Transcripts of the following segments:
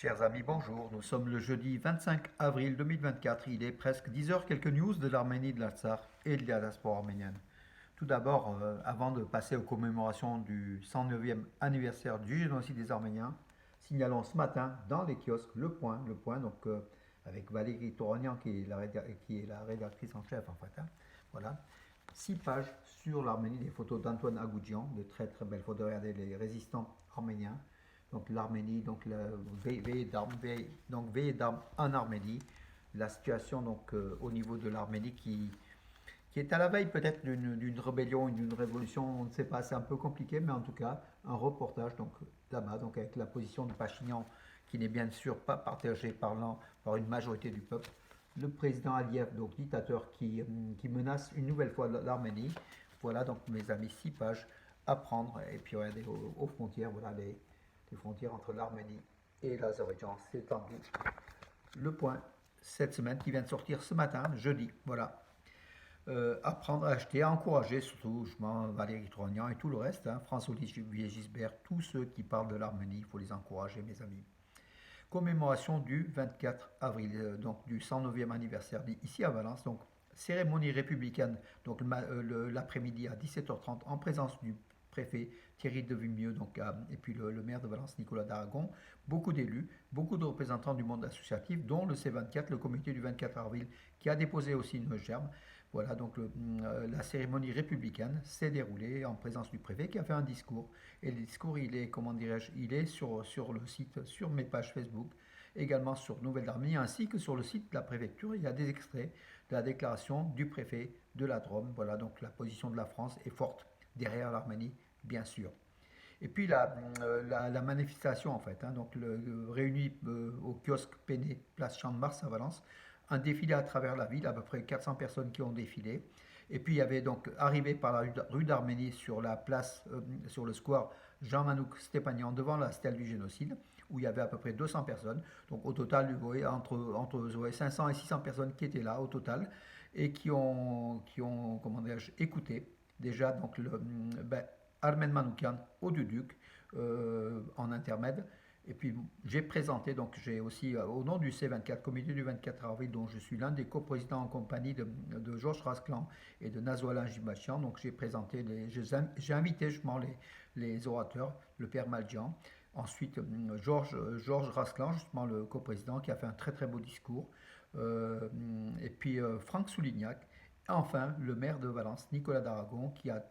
Chers amis, bonjour. Nous sommes le jeudi 25 avril 2024. Il est presque 10 heures. Quelques news de l'Arménie, de l'Artsakh et de la diaspora arménienne. Tout d'abord, avant de passer aux commémorations du 109e anniversaire du génocide des Arméniens, signalons ce matin dans les kiosques le point donc, avec Valérie Touragnan qui est la rédactrice en chef en fait. Voilà. 6 pages sur l'Arménie, des photos d'Antoine Agoudjian, de très très belles photos. Regardez les résistants arméniens. Donc l'Arménie, donc veillée d'armes en Arménie. La situation donc au niveau de l'Arménie qui est à la veille peut-être d'une rébellion, d'une révolution, on ne sait pas, c'est un peu compliqué, mais en tout cas un reportage donc là-bas, donc avec la position de Pachinian qui n'est bien sûr pas partagée par une majorité du peuple. Le président Aliyev, donc dictateur, qui menace une nouvelle fois l'Arménie. Voilà donc mes amis 6 pages à prendre. Et puis regardez aux frontières, voilà les frontières entre l'Arménie et l'Azerbaïdjan. C'est tendu. Le point cette semaine qui vient de sortir ce matin, jeudi. Voilà. Apprendre à acheter, à encourager, surtout Valérie Trognan et tout le reste, François-Olivier Gisbert, tous ceux qui parlent de l'Arménie, il faut les encourager, mes amis. Commémoration du 24 avril, donc du 109e anniversaire ici à Valence. Donc, cérémonie républicaine, donc l'après-midi à 17h30 en présence du préfet Thierry Devimieux et puis le maire de Valence Nicolas d'Aragon, beaucoup d'élus, beaucoup de représentants du monde associatif, dont le C24, le comité du 24 avril, qui a déposé aussi une gerbe. Voilà, donc la cérémonie républicaine s'est déroulée en présence du préfet qui a fait un discours. Et le discours, il est, comment dirais-je, il est sur le site, sur mes pages Facebook, également sur Nouvelle d'Arménie, ainsi que sur le site de la préfecture. Il y a des extraits de la déclaration du préfet de la Drôme. Voilà, donc la position de la France est forte derrière l'Arménie, bien sûr. Et puis la manifestation, en fait, donc réunie au kiosque Péné, place Champ de Mars à Valence, un défilé à travers la ville, à peu près 400 personnes qui ont défilé. Et puis il y avait donc arrivé par la rue d'Arménie sur la place, sur le square Jean-Manouk Stépanian devant la stèle du génocide, où il y avait à peu près 200 personnes. Donc au total, vous voyez, entre 500 et 600 personnes qui étaient là au total et qui ont comment écouté déjà donc Armen Manoukian au Duduc en intermède. Et puis j'ai présenté, donc j'ai aussi au nom du C24, comité du 24 avril, dont je suis l'un des coprésidents en compagnie de Georges Rasclan et de Nazoalin Jibachian. Donc j'ai présenté, j'ai invité justement les orateurs, le père Maljian. Ensuite, Georges Rasclan, justement le coprésident, qui a fait un très très beau discours. Et puis Franck Soulignac. Enfin, le maire de Valence, Nicolas d'Aragon, qui a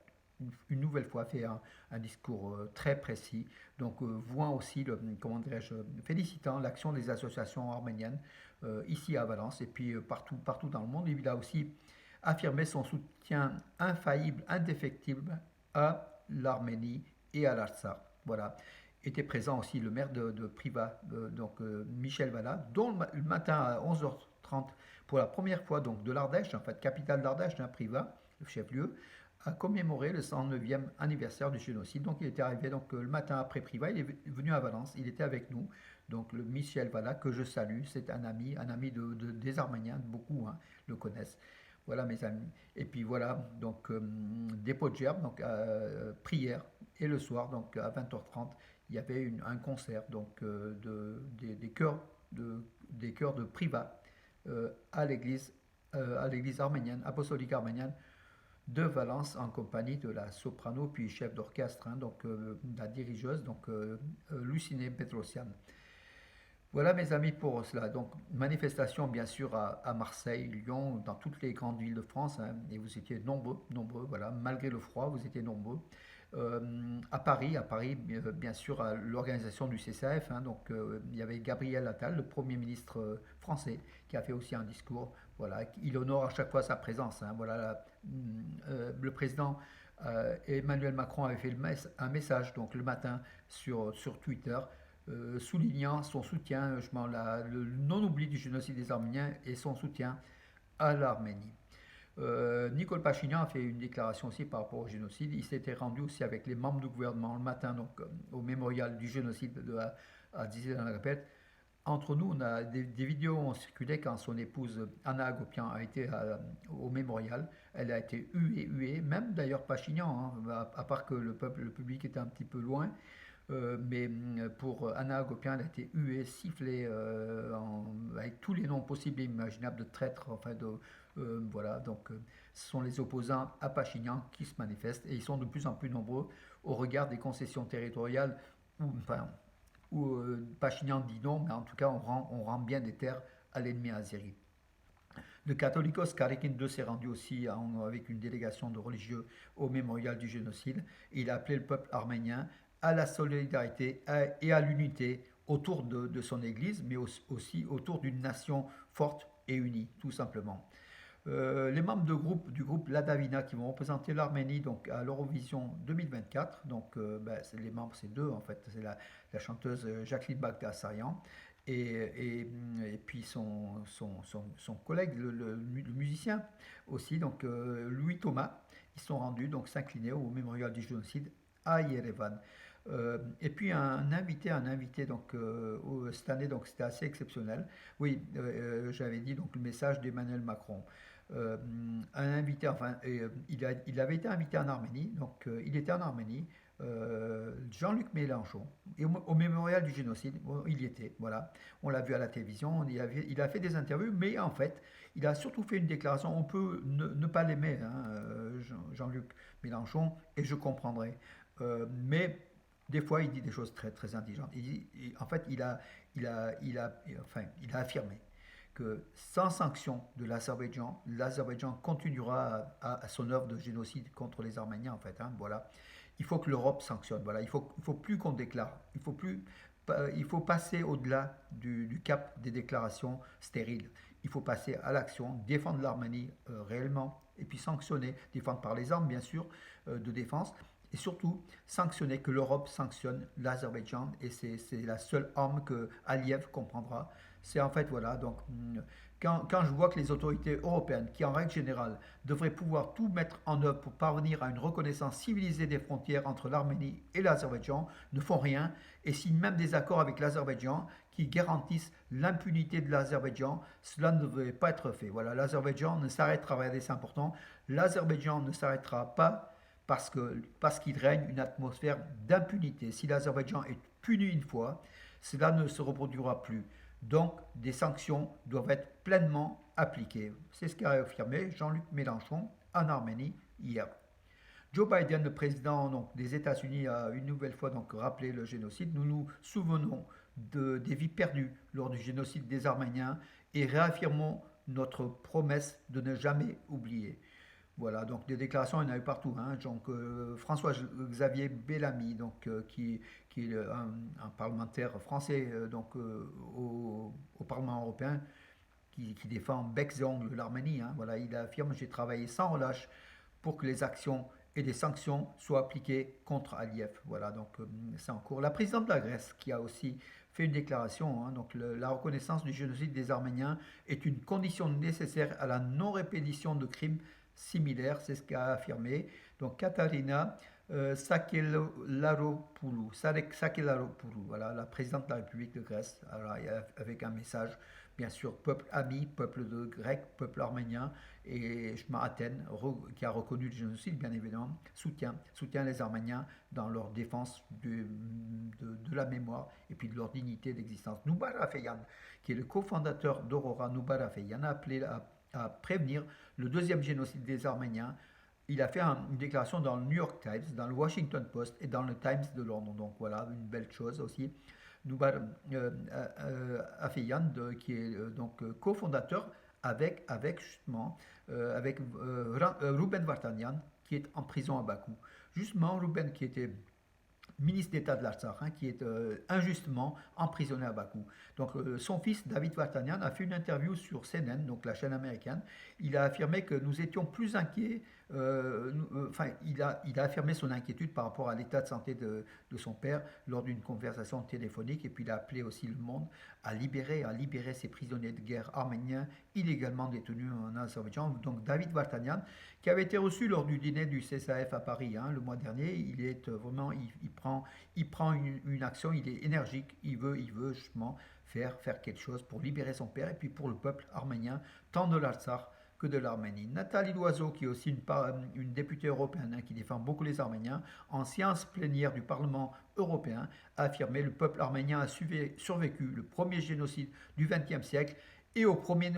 une nouvelle fois fait un discours très précis, donc voit aussi, comment dirais-je, félicitant l'action des associations arméniennes ici à Valence et puis partout dans le monde. Il a aussi affirmé son soutien infaillible, indéfectible à l'Arménie et à l'Artsakh. Voilà. Était présent aussi le maire de Privas, Michel Vallat, dont le matin à 11h30, pour la première fois donc de l'Ardèche, en fait, capitale d'Ardèche, Privas, le chef-lieu, a commémoré le 109e anniversaire du génocide. Donc il était arrivé donc, le matin après Privas, il est venu à Valence, il était avec nous. Donc le Michel Vallat, que je salue, c'est un ami des Arméniens, beaucoup le connaissent. Voilà mes amis. Et puis voilà, donc dépôt de gerbe, donc prière. Et le soir, donc à 20h30, il y avait un concert donc, des chœurs de Privas à l'église arménienne, apostolique arménienne de Valence en compagnie de la soprano puis chef d'orchestre, donc la dirigeuse, donc Luciné Petrosian. Voilà mes amis pour cela. Donc manifestation bien sûr à Marseille, Lyon, dans toutes les grandes villes de France, et vous étiez nombreux, voilà, malgré le froid, vous étiez nombreux. À Paris, bien sûr, à l'organisation du CCAF, donc il y avait Gabriel Attal, le Premier ministre français, qui a fait aussi un discours. Voilà, il honore à chaque fois sa présence. Voilà, le président Emmanuel Macron avait fait un message donc le matin sur Twitter soulignant son soutien, le non-oubli du génocide des Arméniens et son soutien à l'Arménie. Nicole Pachinian a fait une déclaration aussi par rapport au génocide. Il s'était rendu aussi avec les membres du gouvernement le matin donc, au mémorial du génocide à Dizy-dans-la-Répète. Entre nous, on a des vidéos ont circulé quand son épouse Anna Agopian a été au mémorial. Elle a été huée, même d'ailleurs Pachinian, à part que le public était un petit peu loin. Mais pour Anna Agopian, elle a été huée, sifflée, avec tous les noms possibles et imaginables de traîtres, enfin voilà, donc ce sont les opposants à Pachinian qui se manifestent et ils sont de plus en plus nombreux au regard des concessions territoriales où Pachinian dit non, mais en tout cas on rend bien des terres à l'ennemi azéri. Le Catholicos Karikin II s'est rendu aussi avec une délégation de religieux au mémorial du génocide. Il a appelé le peuple arménien à la solidarité et à l'unité autour de son église, mais aussi autour d'une nation forte et unie, tout simplement. Les membres du groupe Ladavina qui vont représenter l'Arménie donc à l'Eurovision 2024. Donc les membres, c'est deux en fait. C'est la chanteuse Jacqueline Bagdasarian et puis son collègue, le musicien aussi, donc Louis Thomas. Ils sont rendus donc s'incliner au mémorial du génocide à Yerevan. Et puis un invité donc cette année, donc c'était assez exceptionnel. Oui, j'avais dit donc le message d'Emmanuel Macron. Euh, un invité, enfin, il avait été invité en Arménie, donc il était en Arménie. Jean-Luc Mélenchon, et au mémorial du génocide, bon, il y était, voilà. On l'a vu à la télévision, il a fait des interviews, mais en fait, il a surtout fait une déclaration. On peut ne pas l'aimer, hein, Jean-Luc Mélenchon, et je comprendrai. Mais des fois, il dit des choses très, très intelligentes. En fait, il a affirmé que sans sanction de l'Azerbaïdjan continuera à son œuvre de génocide contre les Arméniens, en fait. Hein, voilà. Il faut que l'Europe sanctionne. Voilà. Il faut plus qu'on déclare. Il faut passer au-delà du cap des déclarations stériles. Il faut passer à l'action, défendre l'Arménie réellement, et puis sanctionner, défendre par les armes, bien sûr, de défense, et surtout sanctionner, que l'Europe sanctionne l'Azerbaïdjan, et c'est la seule arme que Aliyev comprendra. C'est en fait, voilà, donc quand je vois que les autorités européennes, qui en règle générale devraient pouvoir tout mettre en œuvre pour parvenir à une reconnaissance civilisée des frontières entre l'Arménie et l'Azerbaïdjan, ne font rien et signent même des accords avec l'Azerbaïdjan qui garantissent l'impunité de l'Azerbaïdjan, cela ne devrait pas être fait. Voilà, l'Azerbaïdjan ne s'arrêtera, regardez, c'est important, l'Azerbaïdjan ne s'arrêtera pas parce qu'il règne une atmosphère d'impunité. Si l'Azerbaïdjan est puni une fois, cela ne se reproduira plus. Donc, des sanctions doivent être pleinement appliquées. C'est ce qu'a affirmé Jean-Luc Mélenchon en Arménie hier. Joe Biden, le président donc, des États-Unis, a une nouvelle fois donc, rappelé le génocide. Nous nous souvenons des vies perdues lors du génocide des Arméniens et réaffirmons notre promesse de ne jamais oublier. Voilà, donc des déclarations, il y en a eu partout. Hein. Donc, François-Xavier Bellamy, donc, qui est un parlementaire français au Parlement européen, qui défend bec et ongle l'Arménie. Hein. Voilà, il affirme: j'ai travaillé sans relâche pour que les actions et des sanctions soient appliquées contre Aliyev. Voilà, donc c'est en cours. La présidente de la Grèce, qui a aussi fait une déclaration, hein, donc la reconnaissance du génocide des Arméniens est une condition nécessaire à la non-répétition de crimes similaires, c'est ce qu'a affirmé donc Katarina Sakelaropoulou, voilà, la présidente de la République de Grèce, alors, avec un message, bien sûr, peuple ami, peuple de grec, peuple arménien, et Athènes, qui a reconnu le génocide, bien évidemment, soutient les Arméniens dans leur défense de la mémoire et puis de leur dignité d'existence. Noubar Afeyan, qui est le cofondateur d'Aurora, Noubar Afeyan, a appelé à prévenir le deuxième génocide des Arméniens. Il a fait une déclaration dans le New York Times, dans le Washington Post et dans le Times de Londres. Donc voilà, une belle chose aussi. Noubar Afeyan, qui est cofondateur avec justement Ruben Vartanian, qui est en prison à Bakou. Justement, Ruben, qui était ministre d'État de l'Artsakh, hein, qui est injustement emprisonné à Bakou. Donc son fils, David Vartanian, a fait une interview sur CNN, donc la chaîne américaine. Il a affirmé que nous étions plus inquiets, il a affirmé son inquiétude par rapport à l'état de santé de son père lors d'une conversation téléphonique, et puis il a appelé aussi le monde à libérer ces prisonniers de guerre arméniens illégalement détenus en Azerbaïdjan. Donc David Vartanian, qui avait été reçu lors du dîner du CSAF à Paris, hein, le mois dernier, il est vraiment, il prend une action, il est énergique, il veut justement faire quelque chose pour libérer son père et puis pour le peuple arménien, tant de l'Artsakh que de l'Arménie. Nathalie Loiseau, qui est aussi une députée européenne qui défend beaucoup les Arméniens, en séance plénière du Parlement européen, a affirmé le peuple arménien a survécu le premier génocide du XXe siècle et au premier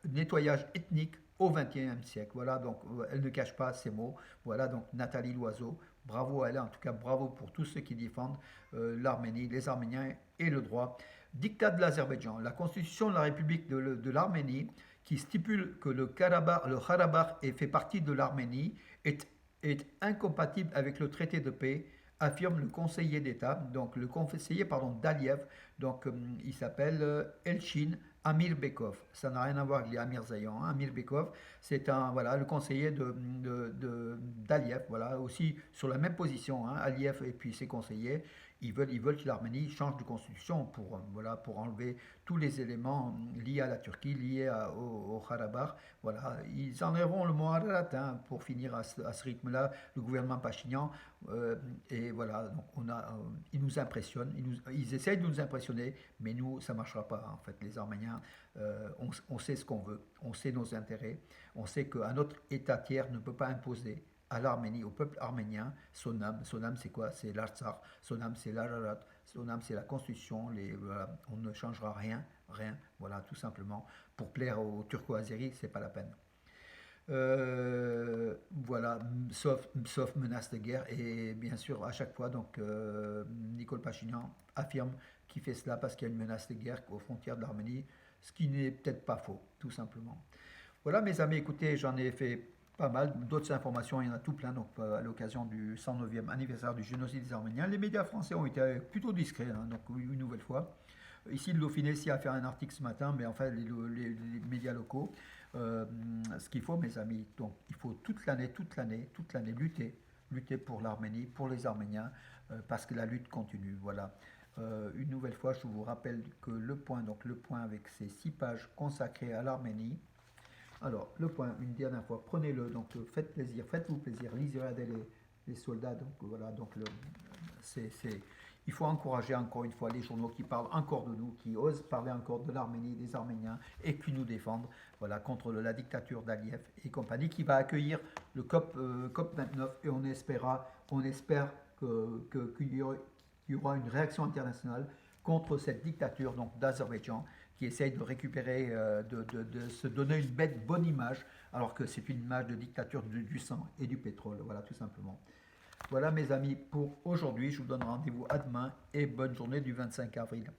nettoyage ethnique au XXIe siècle. Voilà, donc elle ne cache pas ces mots. Voilà, donc Nathalie Loiseau, bravo à elle, en tout cas bravo pour tous ceux qui défendent l'Arménie, les Arméniens et le droit. Dictat de l'Azerbaïdjan. La constitution de la République de l'Arménie, qui stipule que le Karabakh fait partie de l'Arménie, est incompatible avec le traité de paix, affirme le conseiller d'État, donc le conseiller d'Aliyev, donc il s'appelle Elchin Amirbekov. Ça n'a rien à voir avec les Amirzaïan. Hein. Amirbekov, c'est le conseiller d'Aliyev, voilà, aussi sur la même position. Hein. Aliyev et puis ses conseillers, ils veulent que l'Arménie change de constitution pour enlever tous les éléments liés à la Turquie, liés au Karabakh. Voilà, ils enlèveront le mot Ararat pour finir à ce rythme-là, le gouvernement Pachinian. Et voilà, donc ils nous impressionnent, ils essayent de nous impressionner, mais nous, ça ne marchera pas. En fait, les Arméniens, on sait ce qu'on veut, on sait nos intérêts, on sait qu'un autre État tiers ne peut pas imposer à l'Arménie, au peuple arménien, son âme. Son âme, c'est quoi? C'est l'Artsakh, son âme, c'est l'Ararat, son âme, c'est la Constitution. Voilà, on ne changera rien, voilà, tout simplement. Pour plaire aux Turco-Azéris, c'est pas la peine. Voilà, sauf menace de guerre. Et bien sûr, à chaque fois, donc, Nicole Pachinian affirme qu'il fait cela parce qu'il y a une menace de guerre aux frontières de l'Arménie, ce qui n'est peut-être pas faux, tout simplement. Voilà, mes amis, écoutez, j'en ai fait pas mal. D'autres informations, il y en a tout plein. Donc, à l'occasion du 109e anniversaire du génocide des Arméniens, les médias français ont été plutôt discrets, hein, donc une nouvelle fois. Ici, le Dauphiné s'y a fait un article ce matin, mais enfin, les médias locaux, ce qu'il faut, mes amis, donc il faut toute l'année lutter pour l'Arménie, pour les Arméniens, parce que la lutte continue. Voilà. Une nouvelle fois, je vous rappelle que le point avec ses 6 pages consacrées à l'Arménie. Alors, le point, une dernière fois, prenez-le, donc faites-vous plaisir, lisez, regardez les soldats, donc voilà, donc il faut encourager encore une fois les journaux qui parlent encore de nous, qui osent parler encore de l'Arménie, des Arméniens, et qui nous défendent, voilà, contre la dictature d'Aliyev et compagnie, qui va accueillir le COP 29, et on espère qu'il y aura une réaction internationale contre cette dictature donc d'Azerbaïdjan qui essaye de récupérer, de se donner une bonne image, alors que c'est une image de dictature du sang et du pétrole, voilà, tout simplement. Voilà mes amis pour aujourd'hui, je vous donne rendez-vous à demain et bonne journée du 25 avril.